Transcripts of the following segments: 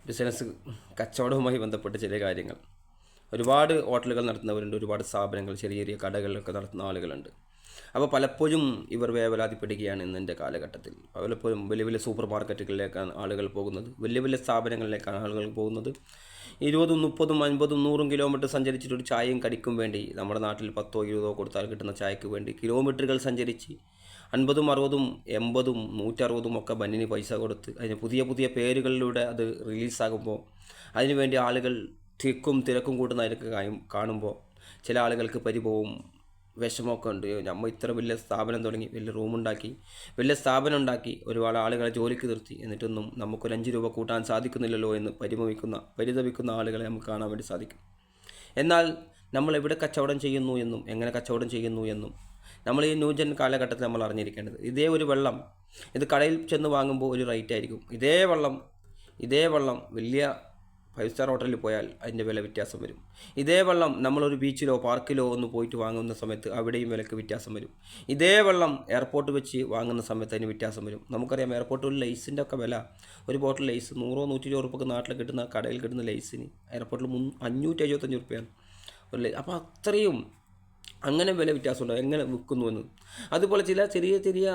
Business കച്ചവടവുമായി ബന്ധപ്പെട്ട് ചില കാര്യങ്ങൾ. ഒരുപാട് ഹോട്ടലുകൾ നടത്തുന്നവരുണ്ട്, ഒരുപാട് സ്ഥാപനങ്ങൾ, ചെറിയ ചെറിയ കടകളിലൊക്കെ നടത്തുന്ന ആളുകളുണ്ട്. അപ്പോൾ പലപ്പോഴും ഇവർ വേവലാതിപ്പെടുകയാണ് ഇന്നെൻ്റെ കാലഘട്ടത്തിൽ. പലപ്പോഴും വലിയ വലിയ സൂപ്പർ മാർക്കറ്റുകളിലേക്കാണ് ആളുകൾ പോകുന്നത്, വലിയ വലിയ സ്ഥാപനങ്ങളിലേക്കാണ് ആളുകൾ പോകുന്നത്. 20, 30, 50, 100 കിലോമീറ്റർ സഞ്ചരിച്ചിട്ട് ഒരു ചായയും കടിക്കും വേണ്ടി, നമ്മുടെ നാട്ടിൽ 10, 20 കൊടുത്താൽ കിട്ടുന്ന ചായക്ക് വേണ്ടി കിലോമീറ്ററുകൾ സഞ്ചരിച്ച് 50, 60, 80, 160 ഒക്കെ ബന്നിന് പൈസ കൊടുത്ത് അതിന് പുതിയ പുതിയ പേരുകളിലൂടെ അത് റിലീസാകുമ്പോൾ അതിനുവേണ്ടി ആളുകൾ തിരക്കും കൂട്ടുന്നതൊക്കെ കാണുമ്പോൾ ചില ആളുകൾക്ക് പരിഭവവും വിഷമമൊക്കെ ഉണ്ട്. നമ്മൾ ഇത്ര വലിയ സ്ഥാപനം തുടങ്ങി, വലിയ റൂമുണ്ടാക്കി, വലിയ സ്ഥാപനം ഉണ്ടാക്കി, ഒരുപാട് ആളുകളെ ജോലിക്ക് നിർത്തി, എന്നിട്ടൊന്നും നമുക്കൊരു 5 രൂപ കൂട്ടാൻ സാധിക്കുന്നില്ലല്ലോ എന്ന് പരിതപിക്കുന്ന ആളുകളെ നമുക്ക് കാണാൻ വേണ്ടി സാധിക്കും. എന്നാൽ നമ്മൾ എവിടെ കച്ചവടം ചെയ്യുന്നു എന്നും എങ്ങനെ കച്ചവടം ചെയ്യുന്നു എന്നും നമ്മൾ ഈ ന്യൂജൻ കാലഘട്ടത്തിൽ നമ്മൾ അറിഞ്ഞിരിക്കേണ്ടത്. ഇതേ ഒരു വെള്ളം ഇത് കടയിൽ ചെന്ന് വാങ്ങുമ്പോൾ ഒരു റേറ്റ് ആയിരിക്കും. ഇതേ വെള്ളം വലിയ 5 സ്റ്റാർ ഹോട്ടലിൽ പോയാൽ അതിൻ്റെ വില വ്യത്യാസം വരും. ഇതേ വെള്ളം നമ്മളൊരു ബീച്ചിലോ പാർക്കിലോ ഒന്ന് പോയിട്ട് വാങ്ങുന്ന സമയത്ത് അവിടെയും വിലക്ക് വ്യത്യാസം വരും. ഇതേ വെള്ളം എയർപോർട്ട് വെച്ച് വാങ്ങുന്ന സമയത്ത് അതിന് വ്യത്യാസം വരും. നമുക്കറിയാം എയർപോർട്ടിൽ ലെയ്സിൻ്റെ ഒക്കെ വില, ഒരു ബോട്ടിൽ ലെയ്സ് 100, 120 രൂപയ്ക്ക് നാട്ടിൽ കിട്ടുന്ന കടയിൽ കിട്ടുന്ന ലെയ്സിന് എയർപോർട്ടിൽ 575 രൂപയാണ് ഒരു ലെയ്സ്. അപ്പോൾ അത്രയും അങ്ങനെ വില വ്യത്യാസമുണ്ട് എങ്ങനെ വിൽക്കുന്നു എന്ന്. അതുപോലെ ചെറിയ ചെറിയ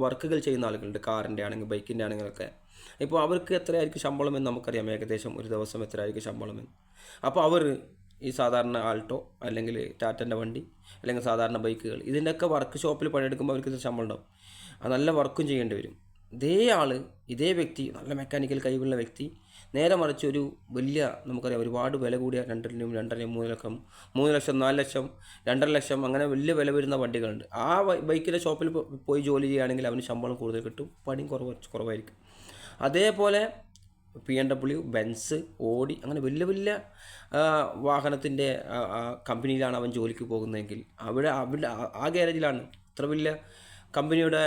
വർക്കുകൾ ചെയ്യുന്ന ആളുകളുണ്ട്, കാറിൻ്റെ ആണെങ്കിൽ ബൈക്കിൻ്റെ ആണെങ്കിലൊക്കെ. ഇപ്പോൾ അവർക്ക് എത്രയായിരിക്കും ശമ്പളം എന്ന് നമുക്കറിയാം, ഏകദേശം ഒരു ദിവസം എത്രയായിരിക്കും ശമ്പളം എന്ന്. അപ്പോൾ അവർ ഈ സാധാരണ ആൾട്ടോ അല്ലെങ്കിൽ ടാറ്റൻ്റെ വണ്ടി അല്ലെങ്കിൽ സാധാരണ ബൈക്കുകൾ ഇതിൻ്റെയൊക്കെ വർക്ക് ഷോപ്പിൽ പണിയെടുക്കുമ്പോൾ അവർക്ക് ശമ്പളം ഉണ്ടാവും, നല്ല വർക്കും ചെയ്യേണ്ടി വരും. ഇതേ വ്യക്തി, നല്ല മെക്കാനിക്കൽ കഴിവുള്ള വ്യക്തി, നേരെ മറിച്ച് ഒരു വലിയ, നമുക്കറിയാം ഒരുപാട് വില കൂടിയ 2, 2.5, 3 ലക്ഷം, 3 ലക്ഷം, 4 ലക്ഷം, 2.5 ലക്ഷം അങ്ങനെ വലിയ വില വരുന്ന വണ്ടികളുണ്ട്. ആ ബൈക്കിൻ്റെ ഷോപ്പിൽ പോയി ജോലി ചെയ്യുകയാണെങ്കിൽ അവന് ശമ്പളം കൂടുതൽ കിട്ടും, പണിയും കുറവായിരിക്കും. അതേപോലെ BMW, ബെൻസ്, ഓഡി അങ്ങനെ വലിയ വലിയ വാഹനത്തിൻ്റെ കമ്പനിയിലാണ് അവൻ ജോലിക്ക് പോകുന്നതെങ്കിൽ അവിടെ ആ ഗ്യാരേജിലാണ്, ഇത്ര വലിയ കമ്പനിയുടെ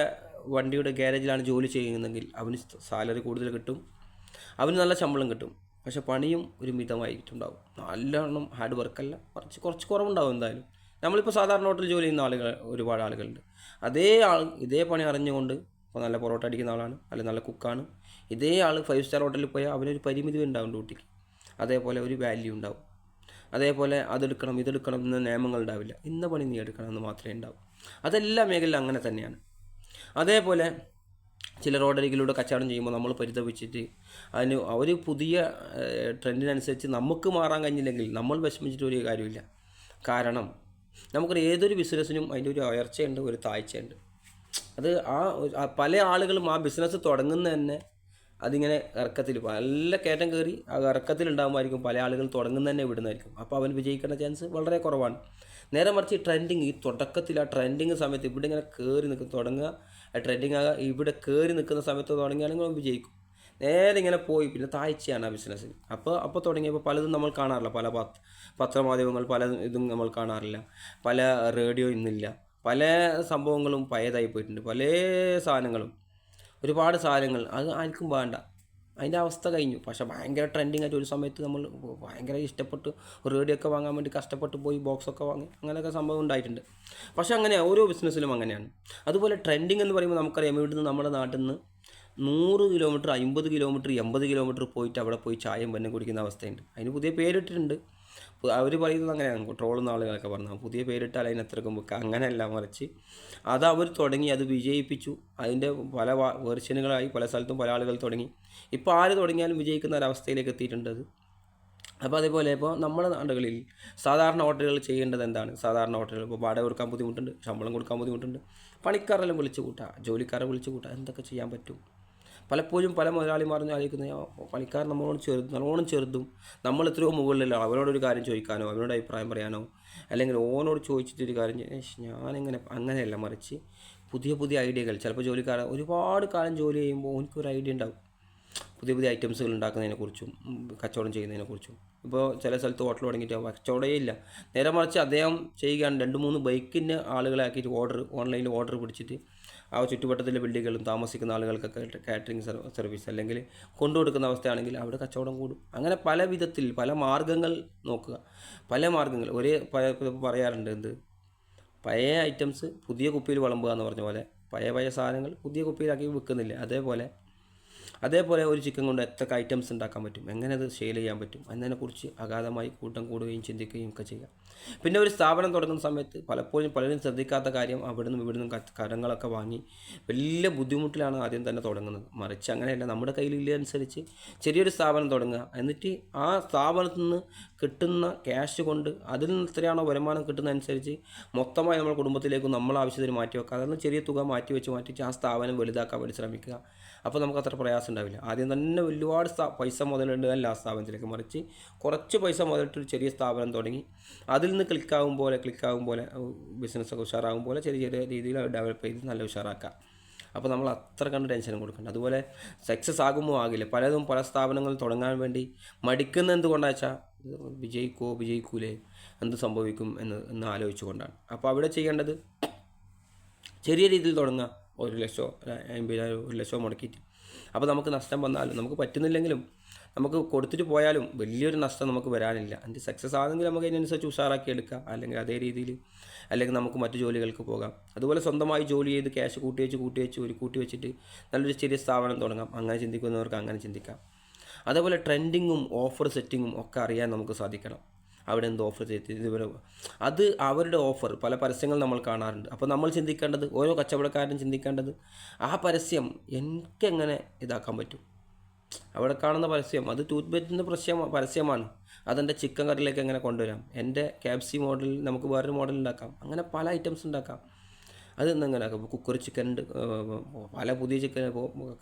വണ്ടിയുടെ ഗ്യാരേജിലാണ് ജോലി ചെയ്യുന്നതെങ്കിൽ അവന് സാലറി കൂടുതൽ കിട്ടും, അവന് നല്ല ശമ്പളം കിട്ടും. പക്ഷെ പണിയും ഒരു മിതമായിട്ടുണ്ടാവും, നല്ലോണം ഹാർഡ് വർക്കല്ല, കുറച്ച് കുറവുണ്ടാവും എന്തായാലും. നമ്മളിപ്പോൾ സാധാരണ ഹോട്ടലിൽ ജോലി ചെയ്യുന്ന ഒരുപാട് ആളുകളുണ്ട്. ഇതേ പണി അറിഞ്ഞുകൊണ്ട് ഇപ്പോൾ നല്ല പൊറോട്ട അടിക്കുന്ന ആളാണ്, അല്ലെങ്കിൽ നല്ല കുക്കാണ്, ഇതേ ആൾ 5 സ്റ്റാർ ഹോട്ടലിൽ പോയാൽ അവനൊരു പരിമിതി ഉണ്ടാവും ഡ്യൂട്ടിക്ക്, അതേപോലെ ഒരു വാല്യൂ ഉണ്ടാവും. അതേപോലെ അതെടുക്കണം ഇതെടുക്കണം എന്ന നിയമങ്ങൾ ഉണ്ടാവില്ല, ഇന്ന പണി നീ എടുക്കണം എന്ന് മാത്രമേ ഉണ്ടാവും. അതെല്ലാ മേഖലയിലും അങ്ങനെ തന്നെയാണ്. അതേപോലെ ചില റോഡരികിലൂടെ കച്ചവടം ചെയ്യുമ്പോൾ നമ്മൾ പരിതപിച്ചിട്ട് അവർ പുതിയ ട്രെൻഡിനനുസരിച്ച് നമുക്ക് മാറാൻ കഴിഞ്ഞില്ലെങ്കിൽ നമ്മൾ വിഷമിച്ചിട്ട് ഒരു കാര്യമില്ല. കാരണം നമുക്കൊരു ഏതൊരു ബിസിനസ്സിനും അതിൻ്റെ ഒരു ഉയർച്ചയുണ്ട്, ഒരു താഴ്ചയുണ്ട്. അത് പല ആളുകളും ആ ബിസിനസ് തുടങ്ങുന്ന തന്നെ അതിങ്ങനെ ഇറക്കത്തിൽ നല്ല കയറ്റം കയറി ആ ഇറക്കത്തിലുണ്ടാകുമായിരിക്കും. പല ആളുകൾ തുടങ്ങുന്ന തന്നെ വിടുന്നതായിരിക്കും. അപ്പോൾ അവൻ വിജയിക്കേണ്ട ചാൻസ് വളരെ കുറവാണ്. നേരെ മറിച്ച് ഈ തുടക്കത്തിൽ ആ ട്രെൻഡിങ് സമയത്ത് ഇവിടെ ഇങ്ങനെ കയറി നിൽക്കും, തുടങ്ങുക ട്രെൻഡിങ് ആകുക, ഇവിടെ കയറി നിൽക്കുന്ന സമയത്ത് തുടങ്ങുകയാണെങ്കിൽ അവൻ വിജയിക്കും. നേരെ ഇങ്ങനെ പോയി പിന്നെ താഴ്ചയാണ് ആ ബിസിനസ്സിന്. അപ്പോൾ തുടങ്ങിയപ്പോൾ പലതും നമ്മൾ കാണാറില്ല, പല പത്രമാധ്യമങ്ങൾ പല ഇതും നമ്മൾ കാണാറില്ല, പല റേഡിയോ ഇന്നില്ല, പല സംഭവങ്ങളും പഴയതായി പോയിട്ടുണ്ട്, പല സാധനങ്ങളും, ഒരുപാട് സാധനങ്ങൾ അത് ആർക്കും വേണ്ട, അതിൻ്റെ അവസ്ഥ കഴിഞ്ഞു. പക്ഷേ ഭയങ്കര ട്രെൻഡിങ് ആയിട്ട് ഒരു സമയത്ത് നമ്മൾ ഭയങ്കര ഇഷ്ടപ്പെട്ട് റേഡിയോ ഒക്കെ വാങ്ങാൻ വേണ്ടി കഷ്ടപ്പെട്ട് പോയി ബോക്സൊക്കെ വാങ്ങി, അങ്ങനെയൊക്കെ സംഭവം ഉണ്ടായിട്ടുണ്ട്. പക്ഷേ അങ്ങനെ ഓരോ ബിസിനസ്സിലും അങ്ങനെയാണ്. അതുപോലെ ട്രെൻഡിങ് എന്ന് പറയുമ്പോൾ നമുക്കറിയാം, ഇവിടുന്ന് നമ്മുടെ നാട്ടിൽ നിന്ന് 100 കിലോമീറ്റർ, 50 കിലോമീറ്റർ, 80 കിലോമീറ്റർ പോയിട്ട് അവിടെ പോയി ചായയും പന്നും കുടിക്കുന്ന അവസ്ഥയുണ്ട്. അതിന് പുതിയ പേരിട്ടിട്ടുണ്ട്. അവർ പറയുന്നത് അങ്ങനെയാണ്, ട്രോളുന്ന ആളുകളൊക്കെ പറഞ്ഞാൽ പുതിയ പേരിട്ടാൽ അതിനത്രക്കും വെക്കുക, അങ്ങനെയല്ല. മറിച്ച് അത് അവർ തുടങ്ങി, അത് വിജയിപ്പിച്ചു. അതിൻ്റെ പല വെർഷനുകളായി പല സ്ഥലത്തും പല ആളുകൾ തുടങ്ങി. ഇപ്പോൾ ആര് തുടങ്ങിയാലും വിജയിക്കുന്ന ഒരവസ്ഥയിലേക്ക് എത്തിയിട്ടുണ്ട് അത്. അപ്പോൾ അതേപോലെ ഇപ്പോൾ നമ്മുടെ നാടുകളിൽ സാധാരണ ഹോട്ടലുകൾ ചെയ്യേണ്ടത് എന്താണ്? സാധാരണ ഹോട്ടലുകൾ ഇപ്പോൾ വാടക കൊടുക്കാൻ ബുദ്ധിമുട്ടുണ്ട്, ശമ്പളം കൊടുക്കാൻ ബുദ്ധിമുട്ടുണ്ട്, പണിക്കാരെല്ലാം വിളിച്ചു കൂട്ടുക, ജോലിക്കാരെ വിളിച്ചു കൂട്ടുക, എന്തൊക്കെ ചെയ്യാൻ പറ്റും? പലപ്പോഴും പല മുതലാളിമാരും ആലോചിക്കുന്നത്, പണിക്കാരൻ നല്ലോണം ചെറുതും നമ്മൾ എത്രയോ മുകളിലല്ലോ, അവനോടൊരു കാര്യം ചോദിക്കാനോ അവനോട് അഭിപ്രായം പറയാനോ അല്ലെങ്കിൽ ഓനോട് ചോദിച്ചിട്ടൊരു കാര്യം അങ്ങനെയല്ല. മറിച്ച് പുതിയ പുതിയ ഐഡിയകൾ, ചിലപ്പോൾ ജോലിക്കാരൻ ഒരുപാട് കാലം ജോലി ചെയ്യുമ്പോൾ എനിക്കൊരു ഐഡിയ ഉണ്ടാവും, പുതിയ പുതിയ ഐറ്റംസുകൾ ഉണ്ടാക്കുന്നതിനെക്കുറിച്ചും കച്ചവടം ചെയ്യുന്നതിനെക്കുറിച്ചും. ഇപ്പോൾ ചില സ്ഥലത്ത് ഹോട്ടൽ തുടങ്ങിയിട്ട് കച്ചവടമേ ഇല്ല, നേരെ മറിച്ച് അദ്ദേഹം ചെയ്യുകയാണ് 2-3 ബൈക്കിന് ആളുകളെ ആക്കിയിട്ട് ഓൺലൈനിൽ ഓർഡർ പിടിച്ചിട്ട് ആ ചുറ്റുവട്ടത്തിലെ ബിൽഡിങ്ങുകളും താമസിക്കുന്ന ആളുകൾക്കൊക്കെ കാറ്ററിംഗ് സർവീസ് അല്ലെങ്കിൽ കൊണ്ടുകൊടുക്കുന്ന അവസ്ഥയാണെങ്കിൽ അവിടെ കച്ചവടം കൂടും. അങ്ങനെ പല വിധത്തിൽ പല മാർഗ്ഗങ്ങൾ നോക്കുക, പല മാർഗ്ഗങ്ങൾ. പറയാറുണ്ട് പഴയ ഐറ്റംസ് പുതിയ കുപ്പിയിൽ വിളമ്പുക എന്ന് പറഞ്ഞ പോലെ, പഴയ സാധനങ്ങൾ പുതിയ കുപ്പിയിലാക്കി വിൽക്കുന്നില്ല. അതേപോലെ അതേപോലെ ഒരു ചിക്കൻ കൊണ്ട് എത്ര ഐറ്റംസ് ഉണ്ടാക്കാൻ പറ്റും, എങ്ങനെ അത് സെയിൽ ചെയ്യാൻ പറ്റും എന്നതിനെക്കുറിച്ച് അഗാധമായി കൂട്ടം കൂടുകയും ചിന്തിക്കുകയും ഒക്കെ ചെയ്യാം. പിന്നെ ഒരു സ്ഥാപനം തുടങ്ങുന്ന സമയത്ത് പലപ്പോഴും പലരും ശ്രദ്ധിക്കാത്ത കാര്യം, അവിടുന്ന് ഇവിടുന്ന് കടങ്ങളൊക്കെ വാങ്ങി വലിയ ബുദ്ധിമുട്ടിലാണ് ആദ്യം തന്നെ തുടങ്ങുന്നത്. മറിച്ച് അങ്ങനെയല്ല, നമ്മുടെ കയ്യിലുള്ളതനുസരിച്ച് ചെറിയൊരു സ്ഥാപനം തുടങ്ങുക, എന്നിട്ട് ആ സ്ഥാപനത്തിൽ നിന്ന് കിട്ടുന്ന ക്യാഷ് കൊണ്ട് അതിൽ നിന്ന് എത്രയാണോ വരുമാനം കിട്ടുന്നതനുസരിച്ച് മൊത്തമായി നമ്മുടെ കുടുംബത്തിലേക്കും നമ്മളെ ആവശ്യത്തിന് മാറ്റി വെക്കുക. അതൊന്ന് ചെറിയ തുക മാറ്റി ആ സ്ഥാപനം വലുതാക്കാൻ വേണ്ടി ശ്രമിക്കുക. അപ്പോൾ നമുക്ക് അത്ര പ്രയാസം ഉണ്ടാവില്ല. ആദ്യം തന്നെ ഒരുപാട് പൈസ മുതലിടല്ല ആ സ്ഥാപനത്തിലേക്ക്, മറിച്ച് കുറച്ച് പൈസ മുതലിട്ട് ഒരു ചെറിയ സ്ഥാപനം തുടങ്ങി അതിൽ നിന്ന് ക്ലിക്കാവും പോലെ ബിസിനസ്സൊക്കെ ഉഷാറാകും പോലെ ചെറിയ ചെറിയ രീതിയിൽ ഡെവലപ്പ് ചെയ്ത് നല്ല ഉഷാറാക്കാം. അപ്പോൾ നമ്മൾ അത്ര കണ്ട് ടെൻഷനും കൊടുക്കണം. അതുപോലെ സക്സസ് ആകുമ്പോൾ ആകില്ല. പല സ്ഥാപനങ്ങൾ തുടങ്ങാൻ വേണ്ടി മടിക്കുന്ന എന്തുകൊണ്ടാണെന്ന് വെച്ചാൽ വിജയിക്കൂലേ, എന്ത് സംഭവിക്കും എന്ന് ആലോചിച്ചുകൊണ്ടാണ്. അപ്പോൾ അവിടെ ചെയ്യേണ്ടത് ചെറിയ രീതിയിൽ തുടങ്ങുക. 1 ലക്ഷമോ 50,000 1 ലക്ഷമോ മുടക്കിയിട്ട്. അപ്പോൾ നമുക്ക് നഷ്ടം വന്നാലും, നമുക്ക് പറ്റുന്നില്ലെങ്കിലും, നമുക്ക് കൊടുത്തിട്ട് പോയാലും വലിയൊരു നഷ്ടം നമുക്ക് വരാനില്ല. അതിൻ്റെ സക്സസ് ആണെങ്കിൽ നമുക്ക് അതിനനുസരിച്ച് ഉഷാറാക്കി എടുക്കാം, അല്ലെങ്കിൽ അതേ രീതിയിൽ, അല്ലെങ്കിൽ നമുക്ക് മറ്റു ജോലികൾക്ക് പോകാം. അതുപോലെ സ്വന്തമായി ജോലി ചെയ്ത് ക്യാഷ് കൂട്ടി വെച്ചിട്ട് നല്ലൊരു ചെറിയ സ്ഥാപനം തുടങ്ങാം. അങ്ങനെ ചിന്തിക്കുന്നവർക്ക് അങ്ങനെ ചിന്തിക്കാം. അതേപോലെ ട്രെൻഡിങ്ങും ഓഫർ സെറ്റിങ്ങും ഒക്കെ അറിയാൻ നമുക്ക് സാധിക്കണം. അവിടെ എന്ത് ഓഫർ ചെയ്ത് ഇതുവരെ അത് അവരുടെ ഓഫർ പല പരസ്യങ്ങൾ നമ്മൾ കാണാറുണ്ട്. അപ്പോൾ നമ്മൾ ചിന്തിക്കേണ്ടത്, ഓരോ കച്ചവടക്കാരനും ചിന്തിക്കേണ്ടത്, ആ പരസ്യം എനിക്കെങ്ങനെ ഇതാക്കാൻ പറ്റും. അവിടെ കാണുന്ന പരസ്യം അത് ടൂത്ത് ബ്രഷിൻ്റെ പരസ്യമാണ്, അതെൻ്റെ ചിക്കൻ കറിയിലേക്ക് എങ്ങനെ കൊണ്ടുവരാം, എൻ്റെ KFC മോഡൽ നമുക്ക് വേറൊരു മോഡൽ ഉണ്ടാക്കാം. അങ്ങനെ പല ഐറ്റംസ് ഉണ്ടാക്കാം. അത് എങ്ങനെ ആക്കാം. കുക്കറി ചിക്കൻ ഉണ്ട്, പല പുതിയ ചിക്കൻ,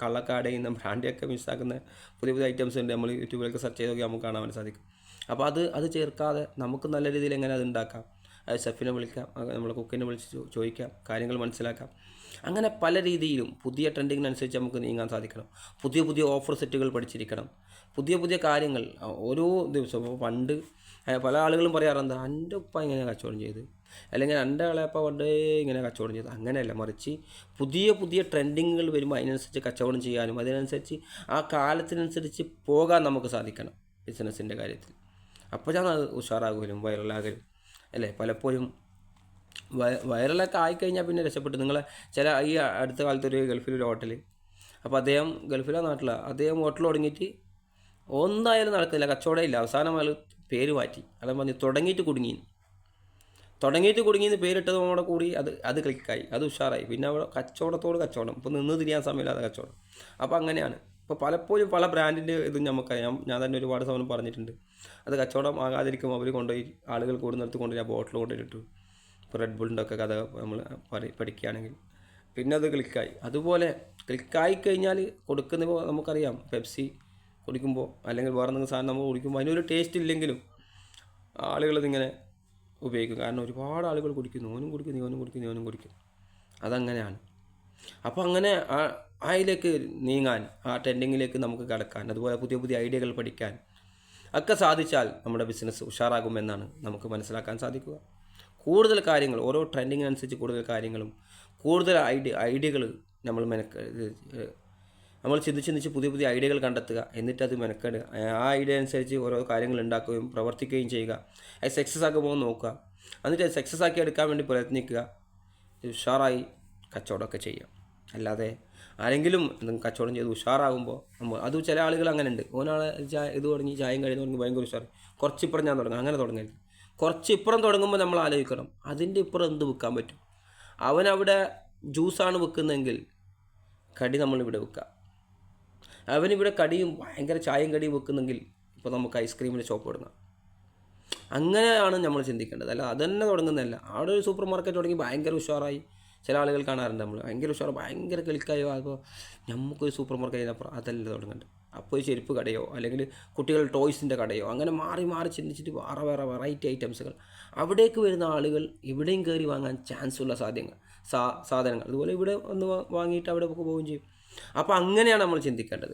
കള്ളക്കാടയിൽ നിന്ന് ബ്രാൻഡിയൊക്കെ മിസ്സാക്കുന്ന പുതിയ ഐറ്റംസ് ഉണ്ട്. നമ്മൾ യൂട്യൂബിലൊക്കെ സെർച്ച് ചെയ്ത് നോക്കി നമുക്ക് കാണാൻ സാധിക്കും. അപ്പോൾ അത് ചേർക്കാതെ നമുക്ക് നല്ല രീതിയിൽ എങ്ങനെ അത് ഉണ്ടാക്കാം. അത് ഷെഫിനെ വിളിക്കാം, നമ്മളെ കുക്കിനെ വിളിച്ച് ചോദിക്കാം, കാര്യങ്ങൾ മനസ്സിലാക്കാം. അങ്ങനെ പല രീതിയിലും പുതിയ ട്രെൻഡിങ്ങിനനുസരിച്ച് നമുക്ക് നീങ്ങാൻ സാധിക്കണം. പുതിയ ഓഫർ സെറ്റുകൾ പഠിച്ചിരിക്കണം. പുതിയ കാര്യങ്ങൾ ഓരോ ദിവസവും. അപ്പോൾ പണ്ട് പല ആളുകളും പറയാറുണ്ട്, എൻ്റെ ഉപ്പ ഇങ്ങനെ കച്ചവടം ചെയ്ത്, അല്ലെങ്കിൽ എൻ്റെ ഇളയപ്പ പണ്ടേ ഇങ്ങനെ കച്ചവടം ചെയ്ത്. അങ്ങനെയല്ല, മറിച്ച് പുതിയ ട്രെൻഡിങ്ങുകൾ വരുമ്പോൾ അതിനനുസരിച്ച് കച്ചവടം ചെയ്യാനും അതിനനുസരിച്ച് ആ കാലത്തിനനുസരിച്ച് പോകാൻ നമുക്ക് സാധിക്കണം ബിസിനസ്സിൻ്റെ കാര്യത്തിൽ. അപ്പോഴാണ് അത് ഉഷാറാകലും വൈറലാകലും അല്ലേ. പലപ്പോഴും വൈറലൊക്കെ ആയിക്കഴിഞ്ഞാൽ പിന്നെ രക്ഷപ്പെട്ടു. നിങ്ങളെ ഈ അടുത്ത കാലത്തൊരു ഗൾഫിലൊരു ഹോട്ടൽ, അപ്പോൾ അദ്ദേഹം ഗൾഫിലോ നാട്ടിലാണ്, അദ്ദേഹം ഹോട്ടൽ തുടങ്ങിയിട്ട് ഒന്നായാലും നടക്കുന്നില്ല, കച്ചവടമില്ല. അവസാനം അയാൾ പേര് മാറ്റി. അതാ പറഞ്ഞ് തുടങ്ങിയിട്ട് കുടുങ്ങിയെന്ന് പേരിട്ടതോടെ കൂടി അത് ക്ലിക്കായി, അത് ഉഷാറായി. പിന്നെ അവിടെ കച്ചവടം ഇപ്പോൾ നിന്ന് തിരിയാൻ സമയമില്ലാതെ കച്ചവടം. അപ്പോൾ അങ്ങനെയാണ്. ഇപ്പോൾ പലപ്പോഴും പല ബ്രാൻഡിൻ്റെ ഇതും നമുക്കറിയാം. ഞാൻ തന്നെ ഒരുപാട് സമയം പറഞ്ഞിട്ടുണ്ട്. അത് കച്ചവടം ആകാതിരിക്കുമ്പോൾ അവർ കൊണ്ടുപോയി ആളുകൾ കൂടുന്നിടത്ത് കൊണ്ടുപോയി ആ ബോട്ടിൽ കൊണ്ടുപോയിട്ടു. ഇപ്പോൾ റെഡ് ബുള്ളിൻ്റെ ഒക്കെ കഥ നമ്മൾ പഠിക്കുകയാണെങ്കിൽ പിന്നെ അത് ക്ലിക്കായി. അതുപോലെ ക്ലിക്കായി കഴിഞ്ഞാൽ കൊടുക്കുന്നപ്പോൾ നമുക്കറിയാം, പെപ്സി കുടിക്കുമ്പോൾ അല്ലെങ്കിൽ വേറെ എന്തെങ്കിലും സാധനം നമ്മൾ കുടിക്കുമ്പോൾ അതിനൊരു ടേസ്റ്റ് ഇല്ലെങ്കിലും ആളുകളതിങ്ങനെ ഉപയോഗിക്കും. കാരണം ഒരുപാട് ആളുകൾ കുടിക്കുന്നു, ഓനും കുടിക്കും. അതങ്ങനെയാണ്. അപ്പോൾ അങ്ങനെ അതിലേക്ക് നീങ്ങാൻ, ആ ട്രെൻഡിങ്ങിലേക്ക് നമുക്ക് കടക്കാൻ, അതുപോലെ പുതിയ ഐഡിയകൾ പഠിക്കാൻ ഒക്കെ സാധിച്ചാൽ നമ്മുടെ ബിസിനസ് ഉഷാറാകുമെന്നാണ് നമുക്ക് മനസ്സിലാക്കാൻ സാധിക്കുക. കൂടുതൽ കാര്യങ്ങൾ, ഓരോ ട്രെൻഡിങ്ങിനനുസരിച്ച് കൂടുതൽ കാര്യങ്ങളും കൂടുതൽ ഐഡിയകൾ നമ്മൾ ചിന്തിച്ച് പുതിയ ഐഡിയകൾ കണ്ടെത്തുക. എന്നിട്ടത് മെനക്കെടുക. ആ ഐഡിയ അനുസരിച്ച് ഓരോ കാര്യങ്ങൾ ഉണ്ടാക്കുകയും പ്രവർത്തിക്കുകയും ചെയ്യുക. അത് സക്സസ് ആക്കുമ്പോൾ നോക്കുക. എന്നിട്ട് സക്സസ് ആക്കി എടുക്കാൻ വേണ്ടി പ്രയത്നിക്കുക. ഉഷാറായി കച്ചവടമൊക്കെ ചെയ്യുക. അല്ലാതെ ആരെങ്കിലും കച്ചവടം ചെയ്ത് ഉഷാറാകുമ്പോൾ അത് ചില ആളുകൾ അങ്ങനെ ഉണ്ട്. ഓനാളെ ഇത് തുടങ്ങി ചായയും കഴിഞ്ഞ് തുടങ്ങി ഭയങ്കര ഉഷാർ, കുറച്ചിപ്പുറം ഞാൻ തുടങ്ങാം. അങ്ങനെ തുടങ്ങരുത്. കുറച്ചിപ്പുറം തുടങ്ങുമ്പോൾ നമ്മൾ ആലോചിക്കണം, അതിൻ്റെ ഇപ്പുറം എന്ത് വിൽക്കാൻ പറ്റും. അവനവിടെ ജ്യൂസാണ് വിൽക്കുന്നതെങ്കിൽ കടി നമ്മളിവിടെ വിൽക്കുക. അവനിവിടെ കടിയും ഭയങ്കര ചായയും കടിയും വെക്കുന്നെങ്കിൽ ഇപ്പോൾ നമുക്ക് ഐസ്ക്രീമിൻ്റെ ഷോപ്പ് തുടങ്ങാം. അങ്ങനെയാണ് നമ്മൾ ചിന്തിക്കേണ്ടത്. അല്ല അതന്നെ തുടങ്ങുന്നതല്ല. അവിടെ ഒരു സൂപ്പർ മാർക്കറ്റ് തുടങ്ങി ഭയങ്കര ഉഷാറായി, ചില ആളുകൾ കാണാറുണ്ട്, നമ്മൾ ഭയങ്കര ഉഷാറ് ഭയങ്കര ക്ലിക്കായോ. അപ്പോൾ നമുക്കൊരു സൂപ്പർ മാർക്കറ്റ് അതിനപ്പുറം അതല്ല തുടങ്ങേണ്ടത്. അപ്പോൾ ഒരു ചെരുപ്പ് കടയോ അല്ലെങ്കിൽ കുട്ടികൾ ടോയ്സിൻ്റെ കടയോ അങ്ങനെ മാറി ചിന്തിച്ചിട്ട് വേറെ വെറൈറ്റി ഐറ്റംസുകൾ, അവിടേക്ക് വരുന്ന ആളുകൾ ഇവിടെയും കയറി വാങ്ങാൻ ചാൻസ് ഉള്ള സാധനങ്ങൾ അതുപോലെ ഇവിടെ ഒന്ന് വാങ്ങിയിട്ട് അവിടെ പോവുകയും ചെയ്യും. അപ്പോൾ അങ്ങനെയാണ് നമ്മൾ ചിന്തിക്കേണ്ടത്.